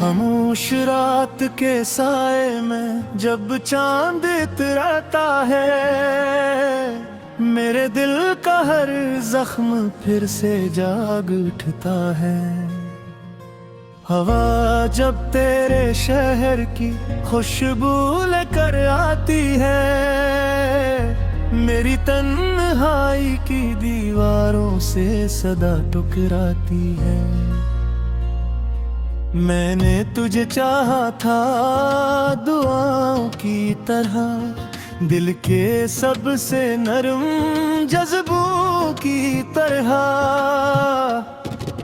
खामोश रात के साए में जब चांद इतराता है, मेरे दिल का हर जख्म फिर से जाग उठता है। हवा जब तेरे शहर की खुशबू लेकर आती है, मेरी तन्हाई की दीवारों से सदा टकराती है। मैंने तुझे चाहा था दुआओं की तरह, दिल के सबसे नरम जज्बों की तरह,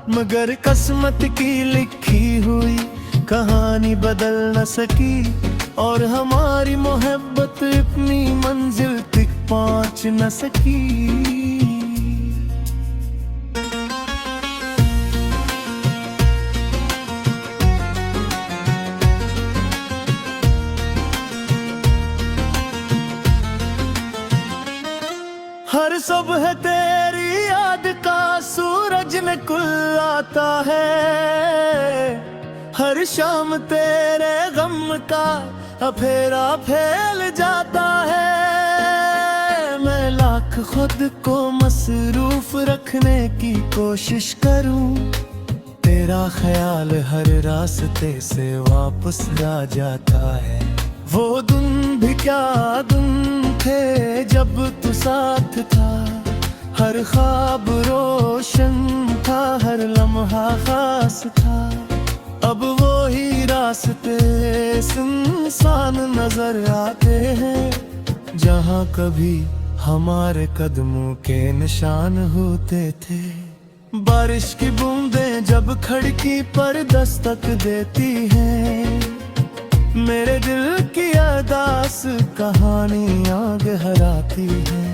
मगर किस्मत की लिखी हुई कहानी बदल न सकी, और हमारी मोहब्बत अपनी मंजिल तक पहुंच न सकी। हर सुबह तेरी याद का सूरज निकल आता है, हर शाम तेरे गम का अफेरा फैल जाता है। मैं लाख खुद को मसरूफ रखने की कोशिश करूं, तेरा ख्याल हर रास्ते से वापस आ जाता है। वो दिन भी क्या दिन थे जब तू साथ था, हर ख्वाब रोशन था, हर लम्हा खास था। अब वो ही रास्ते सुनसान नजर आते हैं, जहाँ कभी हमारे कदमों के निशान होते थे। बारिश की बूंदें जब खिड़की पर दस्तक देती हैं, मेरे दिल की अरदास कहानी आग गहराती है।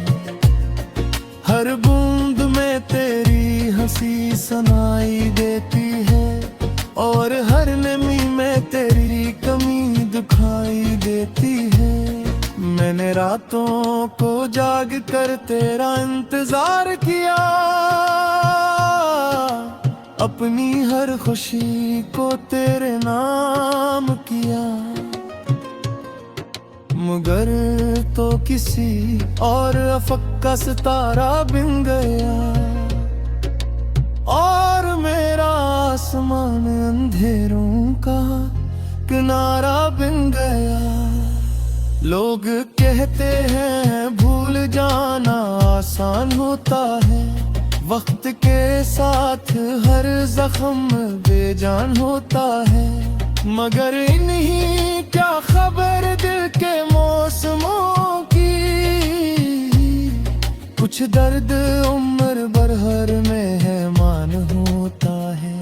हर बूंद में तेरी हंसी सुनाई देती है, और हर नमी में तेरी कमी दिखाई देती है। मैंने रातों को जाग कर तेरा इंतजार किया, अपनी हर खुशी को तेरे नाम किया, मगर तो किसी और अफक का सितारा बिन गया, और मेरा आसमान अंधेरों का किनारा बिन गया। लोग कहते हैं भूल जाना आसान होता है, वक्त के साथ हर जख्म बेजान होता है, मगर इन्हीं क्या खबर दिल के मौसमों की। कुछ दर्द उम्र बरहर में है मान होता है।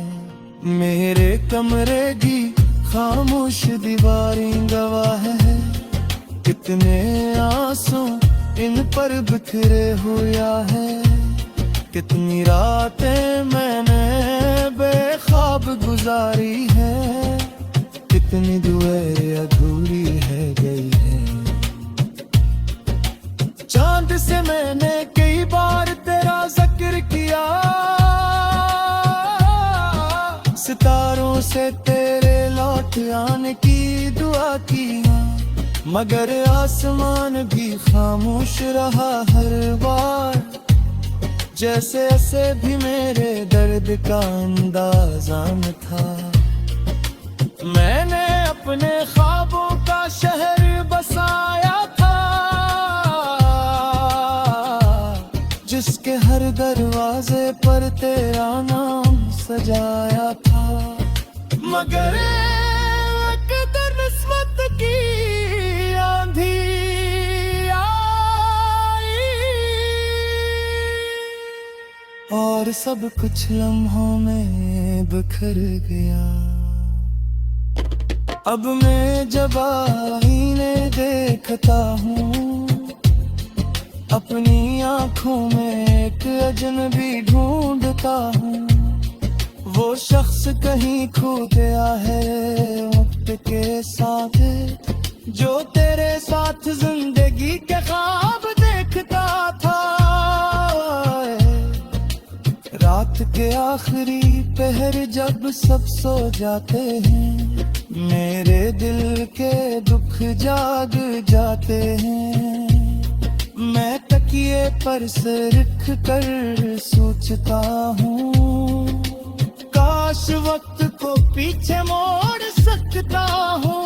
मेरे कमरे की खामोश दीवारें गवाह है, कितने आंसू इन पर बिखरे हुआ है। कितनी रातें मैंने बेख्वाब गुजारी है, कितनी दुआएं अधूरी है गई है। चांद से मैंने कई बार तेरा जिक्र किया, सितारों से तेरे लौट आने की दुआ की, मगर आसमान भी खामोश रहा हर बार। जैसे ऐसे भी मेरे दर्द का अंदाजा न था। मैंने अपने ख्वाबों का शहर बसाया था, जिसके हर दरवाजे पर तेरा नाम सजाया था, मगर एक किस्मत की आंधी और सब कुछ लम्हों में बिखर गया। अब मैं जब आईने देखता हूँ, अपनी आँखों में एक अजनबी ढूंढता हूँ। वो शख्स कहीं खो गया है वक्त के साथ, जो तेरे साथ जिंदगी के ख्वाब देखता था। रात के आखिरी दोपहर जब सब सो जाते हैं, मेरे दिल के दुख जाग जाते हैं। मैं तकिए पर सिर रख कर सोचता हूँ, काश वक्त को पीछे मोड़ सकता हूँ।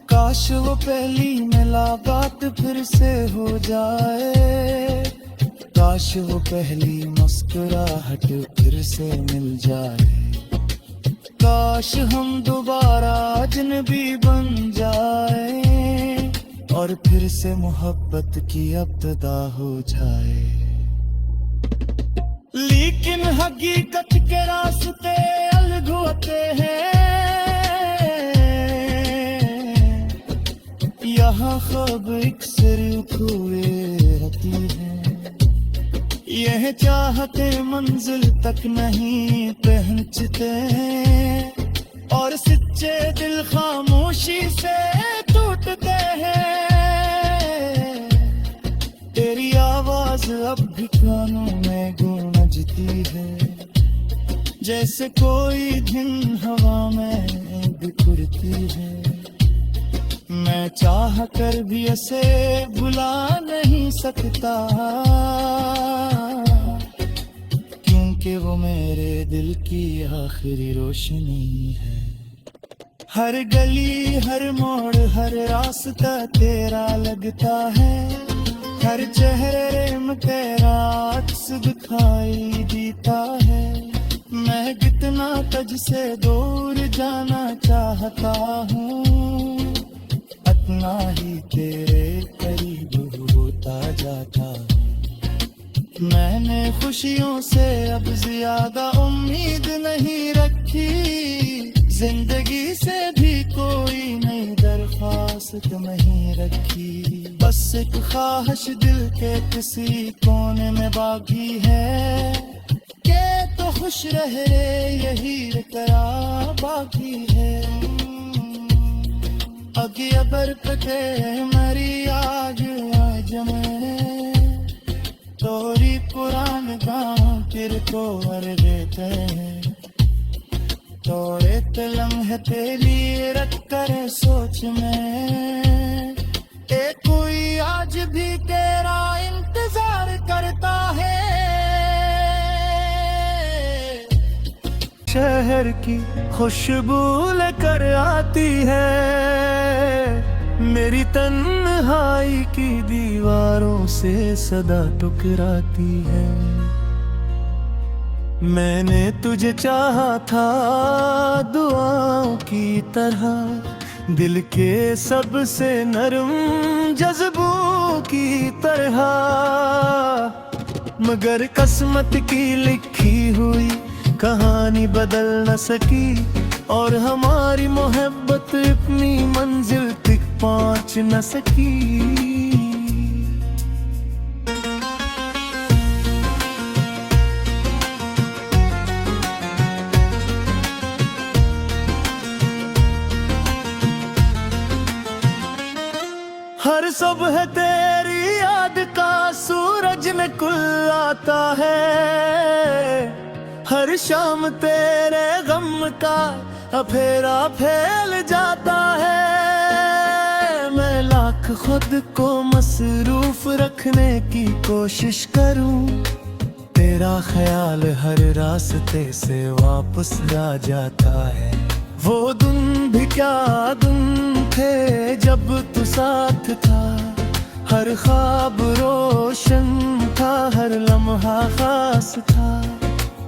काश वो पहली मुलाकात फिर से हो जाए, काश वो पहली मुस्कुराहट फिर से मिल जाए। काश हम दोबारा अजनबी बन जाए और फिर से मोहब्बत की इब्तिदा हो जाए। लेकिन हकीकत के रास्ते अलग होते हैं, यहाँ ख्वाब अक्सर खोए रहती है। यह चाहते मंजिल तक नहीं पहुंचते और सच्चे दिल खामोशी से टूटते हैं। तेरी आवाज अब भी कानों में गूंजती है, जैसे कोई दिन हवा में बिखरती है। मैं चाह कर भी इसे भुला नहीं सकता, क्योंकि वो मेरे दिल की आखिरी रोशनी है। हर गली हर मोड़ हर रास्ता तेरा लगता है, हर चेहरे में तेरा अक्स दिखाई देता है। मैं कितना तुझसे दूर जाना चाहता हूँ, इतना ही तेरे करीब होता जाता हूँ। मैंने खुशियों से अब ज्यादा उम्मीद नहीं रखी, जिंदगी से भी कोई नई दरख्वास्त नहीं रखी। बस एक ख्वाहिश दिल के किसी कोने में बाकी है, के तो खुश रह रे यही तेरा बाकी है। अगी अबर पे मरी आज जमे, तोरी पुरान गाँव फिर को वर देते हैं। तोरे लम्हे तेली रख कर सोच में, कोई आज भी तेरा इंतजार करता है। शहर की खुशबू लेकर आती है, मेरी तन्हाई की दीवारों से सदा टुकराती है। मैंने तुझे चाहा था दुआओं की तरह, दिल के सबसे नरम जज्बों की तरह। मगर किस्मत की लिखी हुई कहानी बदल न सकी, और हमारी मोहब्बत अपनी मंजिल तक पहुंच न सकी। हर सुबह तेरी याद का सूरज निकल आता है, हर शाम तेरे गम का अफेरा फैल जाता है। मैं लाख खुद को मसरूफ रखने की कोशिश करूं, तेरा ख्याल हर रास्ते से वापस आ जाता है। वो दिन भी क्या दिन थे जब तू साथ था, हर ख्वाब रोशन था, हर लम्हा खास था।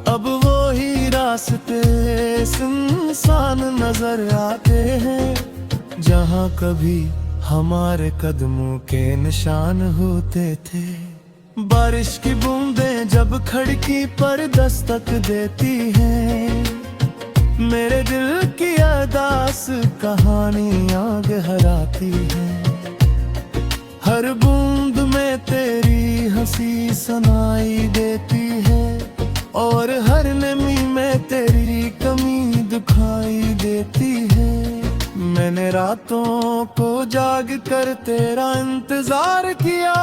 अब वो ही रास्ते सुनसान नजर आते हैं, जहाँ कभी हमारे कदमों के निशान होते थे। बारिश की बूंदें जब खिड़की पर दस्तक देती हैं, मेरे दिल की अरदास कहानियाँ गहराती है। हर बूंद में तेरी हंसी सुनाई देती है, और हर नमी में तेरी कमी दिखाई देती है। मैंने रातों को जाग कर तेरा इंतजार किया,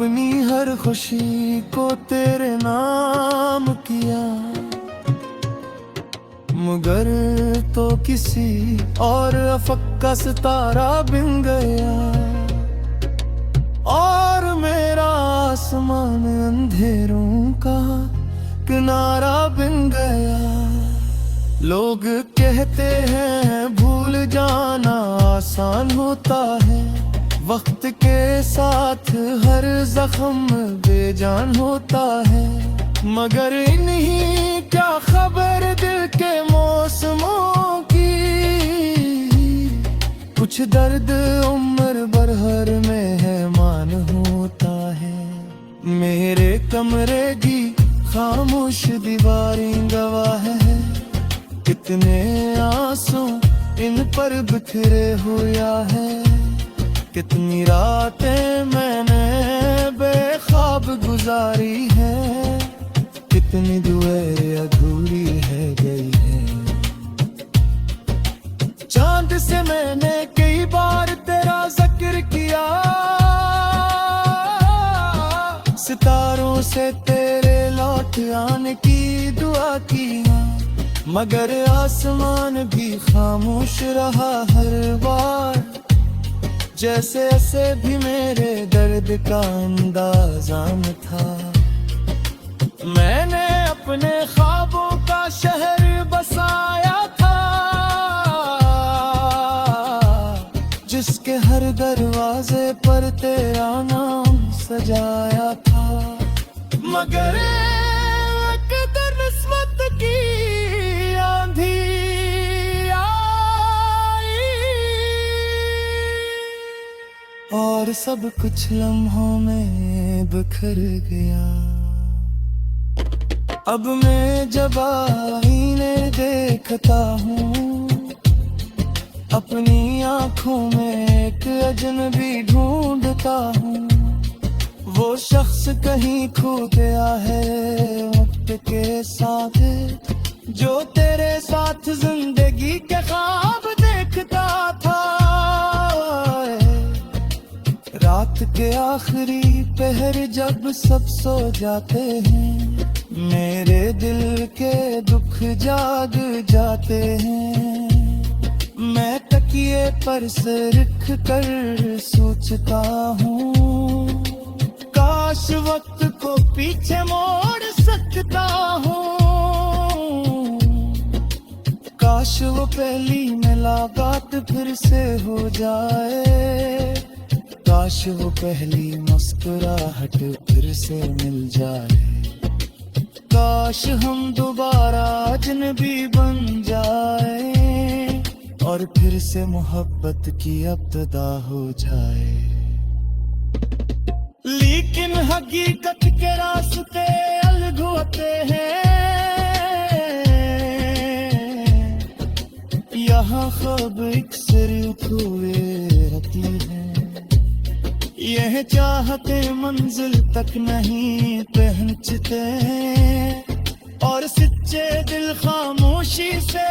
अपनी हर खुशी को तेरे नाम किया, मगर तो किसी और अफक का सितारा बिन गया, और मेरा आसमान अंधेरों का किनारा बिन गया। लोग कहते हैं भूल जाना आसान होता है, वक्त के साथ हर जख्म बेजान होता है, मगर इन्हीं क्या खबर दिल के मौसमों की, कुछ दर्द उम्र भर हर मेहमान होता है। मेरे कमरे की खामोश दीवारें गवाह है, कितने आंसू इन पर बिखरे हुआ है, कितनी रातें मैंने बेख्वाब गुजारी है, कितनी दुआएं अधूरी है गई है। चांद से मैंने कई बार तेरा जिक्र किया, सितारों से तेरे लौट आने की दुआ की, मगर आसमान भी खामोश रहा हर बार, जैसे ऐसे भी मेरे दर्द का अंदाजा न था। मैंने अपने ख्वाबों का शहर बसाया था, जिसके हर दरवाजे पर तेरा नाम सजाया था, मगर किस्मत की आंधी और सब कुछ लम्हों में बिखर गया। अब मैं जब आईने देखता हूँ, अपनी आंखों में एक अजनबी ढूंढता हूँ, वो शख्स कहीं खो गया है वक्त के साथ, जो तेरे साथ जिंदगी के ख्वाब देखता था। रात के आखिरी पहर जब सब सो जाते हैं, मेरे दिल के दुख जाग जाते हैं, मैं तकिए पर सिर रख कर सोचता हूँ, काश वक्त को पीछे मोड़ सकता हूँ, काश वो पहली मुलाकात फिर से हो जाए, काश वो पहली मुस्कुराहट फिर से मिल जाए, काश हम दोबारा अजनबी बन जाए और फिर से मोहब्बत की इब्तिदा हो जाए। लेकिन हकीकत के रास्ते अलग होते हैं, यहाँ ख्वाब अक्सर हुए रहती है, यह चाहते मंजिल तक नहीं पहुंचते, और सच्चे दिल खामोशी से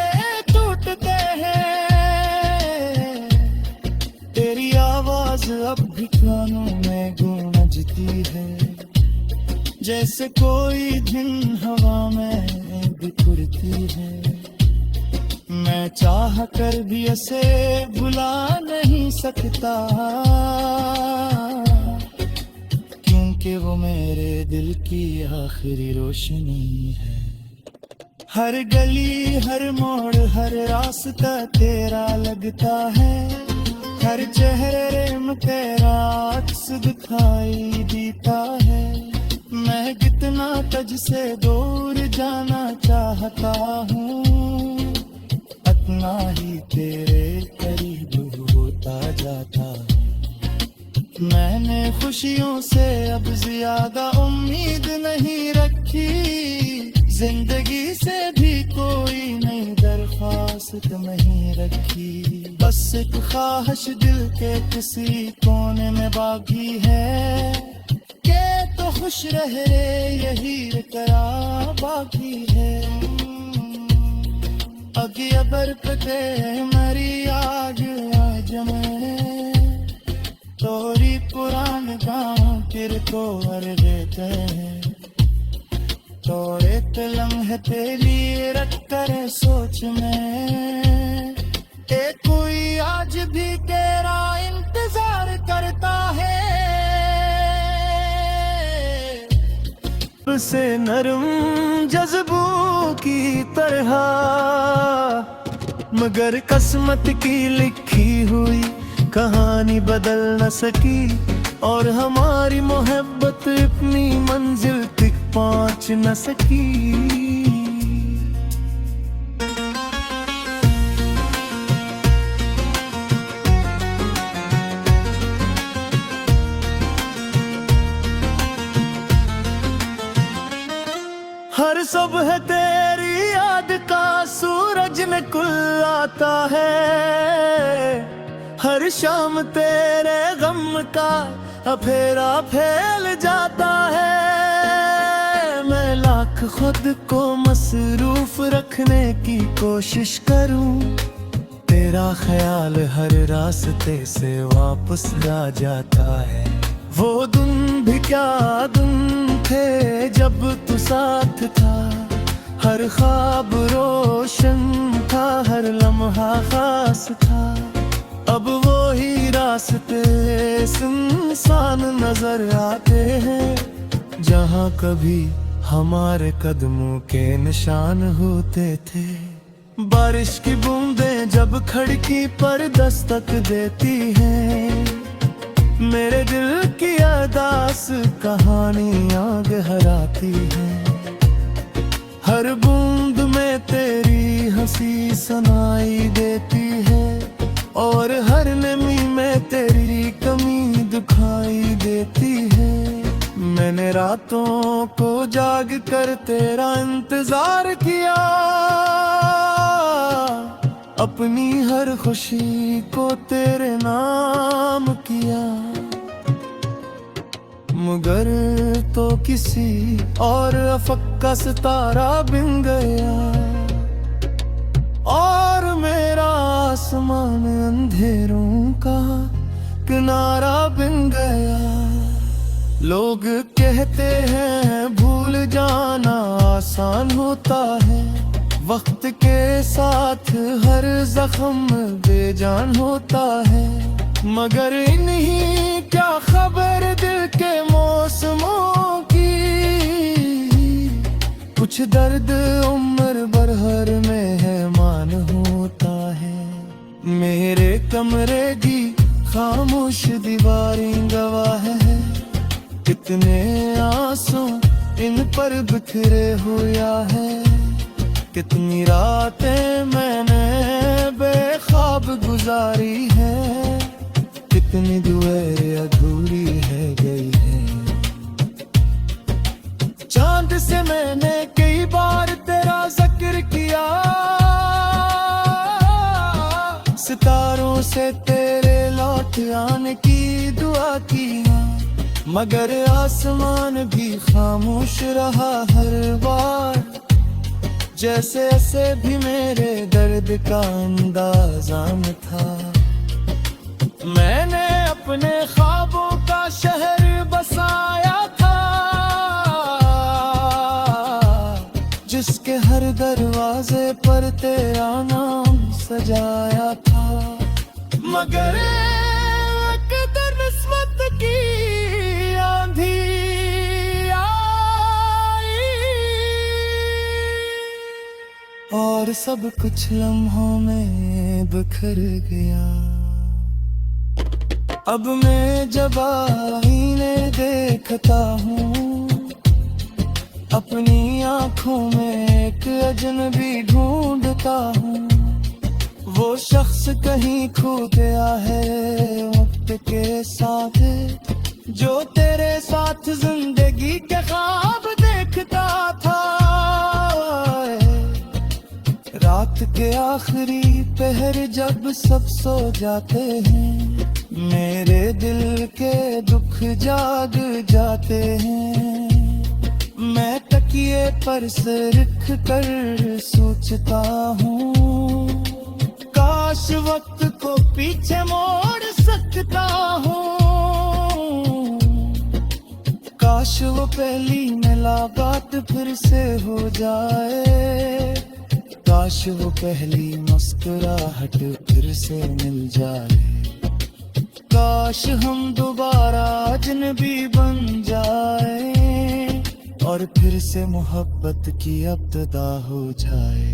टूटते हैं। तेरी आवाज अब भी कानों में गूंजती है, जैसे कोई दिन हवा में बिखरती है, मैं चाह कर भी इसे भुला नहीं सकता, क्योंकि वो मेरे दिल की आखिरी रोशनी है। हर गली हर मोड़ हर रास्ता तेरा लगता है, हर चेहरे में तेरा अक्स दिखाई देता है, मैं कितना तुझसे दूर जाना चाहता हूँ, इतना ही तेरे करीब होता जाता। मैंने खुशियों से अब ज्यादा उम्मीद नहीं रखी, जिंदगी से भी कोई नई दरख्वास्त नहीं रखी, बस एक ख्वाहिश दिल के किसी कोने में बाकी है, के तो खुश रह रे यही करा बाकी है। अगी अबर पे मरी आग आज मैं, तोरी पुरान गाँव किरत को हर देते हैं। तो एक लम्हे तेरी रख कर सोच में, कोई आज भी तेरा इंतजार करता है। से नरम जज्बों की तरह, मगर किस्मत की लिखी हुई कहानी बदल न सकी, और हमारी मोहब्बत अपनी मंजिल तक पहुंच न सकी। हर सुबह तेरी याद का सूरज निकल आता है, हर शाम तेरे गम का अफेरा फैल जाता है। मैं लाख खुद को मसरूफ रखने की कोशिश करूं, तेरा ख्याल हर रास्ते से वापस आ जाता है। वो दिन भी क्या दिन थे जब तू साथ था, हर ख्वाब रोशन था, हर लम्हा खास था। अब वो ही रास्ते सुनसान नजर आते हैं, जहाँ कभी हमारे कदमों के निशान होते थे। बारिश की बूंदें जब खिड़की पर दस्तक देती हैं, मेरे दिल की अरदास कहानियाँ गहराती है। हर बूंद में तेरी हंसी सुनाई देती है, और हर नमी में तेरी कमी दिखाई देती है। मैंने रातों को जाग कर तेरा इंतजार किया, अपनी हर खुशी को तेरे नाम किया। मगर तो किसी और अफक का सितारा बिन गया, और मेरा आसमान अंधेरों का किनारा बिन गया। लोग कहते हैं भूल जाना आसान होता है, वक्त के साथ हर जख्म बेजान होता है। मगर इन्हीं क्या खबर दिल के मौसमों की, कुछ दर्द उम्र भर हर मेहमान होता है। मेरे कमरे की खामोश दीवारें गवाह है, कितने आंसू इन पर बिखरे हुआ है। कितनी रातें मैंने बेख्वाब गुजारी है, कितनी दुआएं अधूरी है गई है। चांद से मैंने कई बार तेरा जिक्र किया, सितारों से तेरे लौट आने की दुआ की, मगर आसमान भी खामोश रहा हर बार। जैसे ऐसे भी मेरे दर्द का अंदाजा न था। मैंने अपने ख्वाबों का शहर बसाया था, जिसके हर दरवाजे पर तेरा नाम सजाया था। मगर एक किस्मत की आंधी और सब कुछ लम्हों में बिखर गया। अब मैं जब आईने देखता हूँ, अपनी आँखों में एक अजनबी ढूंढता हूँ। वो शख्स कहीं खो गया है वक्त के साथ, जो तेरे साथ जिंदगी के ख्वाब देखता था। रात के आखिरी पहर जब सब सो जाते हैं, मेरे दिल के दुख जाग जाते हैं। मैं तकिए पर सिर रख कर सोचता हूँ, काश वक्त को पीछे मोड़ सकता हूँ। काश वो पहली मुलाकात फिर से हो जाए, काश वो पहली मुस्कुराहट फिर से मिल जाए, काश हम दोबारा अजनबी बन जाए और फिर से मोहब्बत की इब्तिदा हो जाए।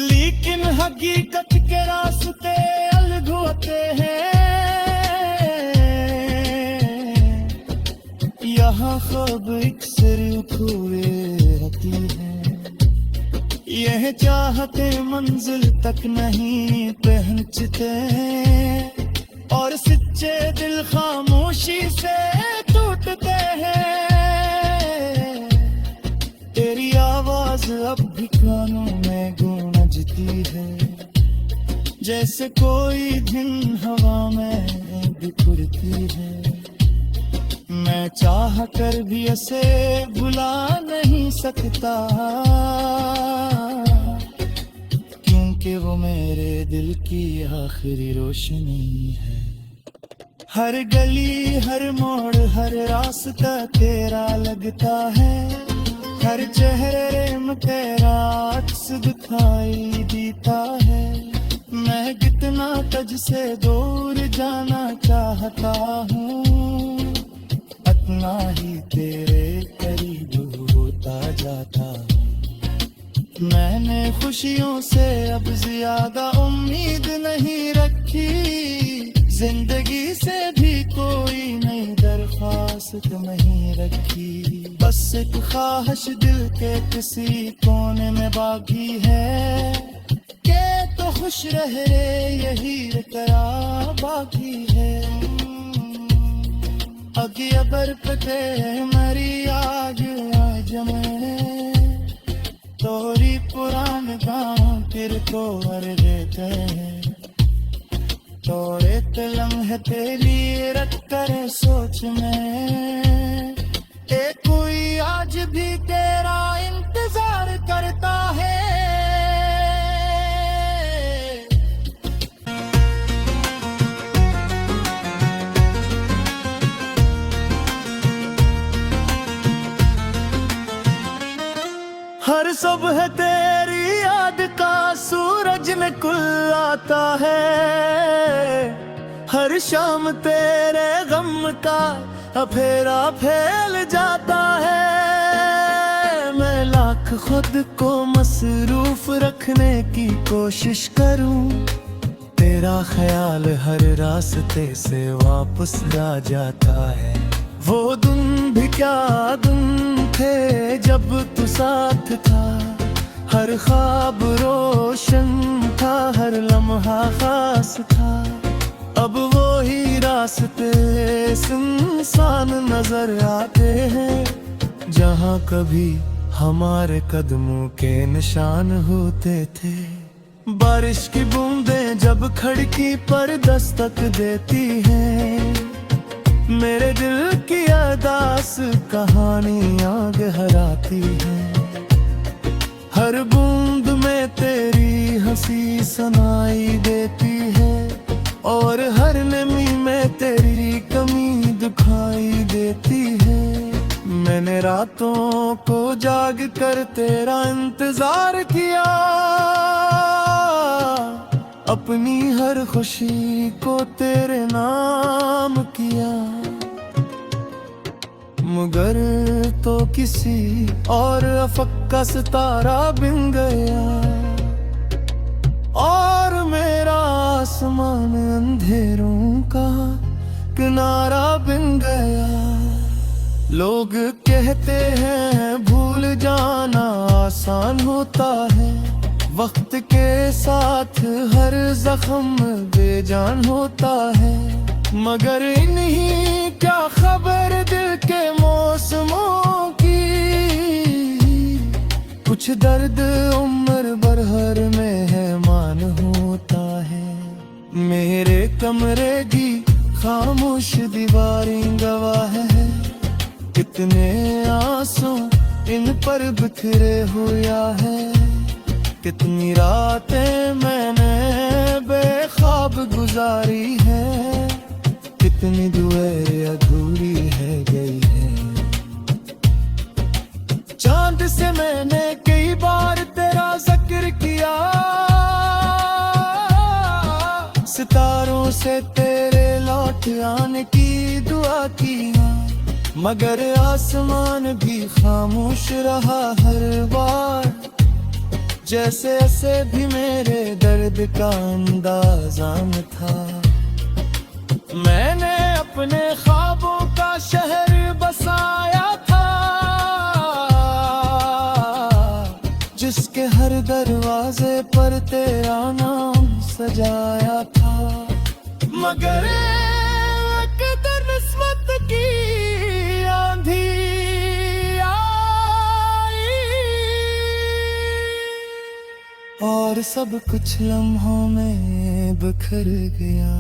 लेकिन हकीकत के रास्ते अलग होते हैं, यहाँ ख्वाब अक्सर खोए रहती है, यह चाहते मंजिल तक नहीं पहुंचते और सच्चे दिल खामोशी से टूटते हैं। तेरी आवाज अब भी कानों में गूंजती है, जैसे कोई दिन हवा में बिखरती है। मैं चाह कर भी इसे भुला नहीं सकता, क्योंकि वो मेरे दिल की आखिरी रोशनी है। हर गली हर मोड़ हर रास्ता तेरा लगता है, हर चेहरे में तेरा अक्स दिखाई देता है। मैं कितना तुझसे दूर जाना चाहता हूँ, इतना ही तेरे करीब होता जाता हूँ। मैंने खुशियों से अब ज्यादा उम्मीद नहीं रखी, जिंदगी से भी कोई नई दरख्वास्त नहीं रखी। बस एक ख्वाहिश दिल के किसी कोने में बाकी है कि तो खुश रह रे, यही तेरा बाकी है। अगी अबर पे मरी आग जमे, तोरी पुरान गाँव फिर तो वर देते हैं। तोरे लम्हे तेरी रख करे सोच में, कोई आज भी तेरा इंतजार करता है। हर सुबह तेरी याद का सूरज निकल आता है, हर शाम तेरे गम का अफेरा फैल जाता है। मैं लाख खुद को मसरूफ रखने की कोशिश करूं, तेरा ख्याल हर रास्ते से वापस आ जाता है। वो दिन भी क्या दिन थे जब तू साथ था, हर ख्वाब रोशन था, हर लम्हा खास था। अब वो ही रास्ते सुनसान नजर आते हैं, जहाँ कभी हमारे कदमों के निशान होते थे। बारिश की बूंदें जब खिड़की पर दस्तक देती हैं, मेरे दिल की अरदास कहानियाँ गहराती है। हर बूंद में तेरी हंसी सुनाई देती है, और हर नमी में तेरी कमी दिखाई देती है। मैंने रातों को जाग कर तेरा इंतजार किया, अपनी हर खुशी को तेरे नाम किया। मगर तो किसी और अफक का सितारा बिन गया, और मेरा आसमान अंधेरों का किनारा बिन गया। लोग कहते हैं भूल जाना आसान होता है, वक्त के साथ हर जख्म बेजान होता है। मगर इन्हीं क्या खबर दिल के मौसमों की, कुछ दर्द उम्र भर हर मेहमान होता है। मेरे कमरे की खामोश दीवारें गवाह है, कितने आंसू इन पर बिखरे हुआ है। कितनी रातें मैंने बेख्वाब गुजारी है, कितनी दुआएं अधूरी है गई है। चांद से मैंने कई बार तेरा जिक्र किया, सितारों से तेरे लौट आने की दुआ की, मगर आसमान भी खामोश रहा हर बार। जैसे ऐसे भी मेरे दर्द का अंदाजा न था। मैंने अपने ख्वाबों का शहर बसाया था, जिसके हर दरवाजे पर तेरा नाम सजाया था। मगर एक किस्मत की आंधी आई और सब कुछ लम्हों में बिखर गया।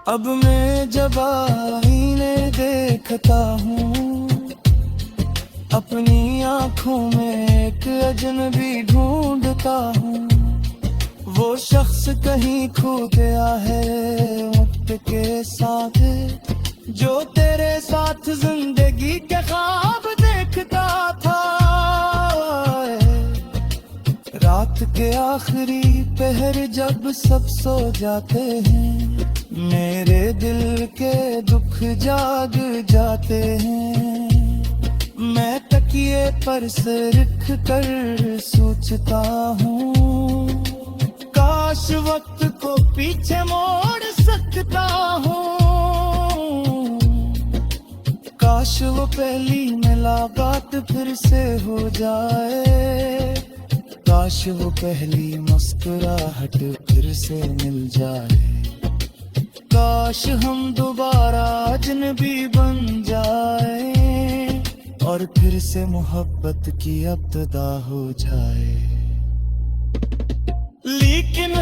अब मैं जब आईने देखता हूँ, अपनी आंखों में एक अजनबी ढूंढता हूँ। वो शख्स कहीं खो गया है वक्त के साथ, जो तेरे साथ जिंदगी के ख्वाब देखता था। रात के आखिरी पहर जब सब सो जाते हैं, मेरे दिल के दुख जाग जाते हैं। मैं तकिए पर सिर रख कर सोचता हूँ, काश वक्त को पीछे मोड़ सकता हूँ। काश वो पहली मुलाकात फिर से हो जाए, काश वो पहली मुस्कुराहट फिर से मिल जाए। काश हम दोबारा अजनबी बन जाए और फिर से मोहब्बत की इब्तिदा हो जाए। लेकिन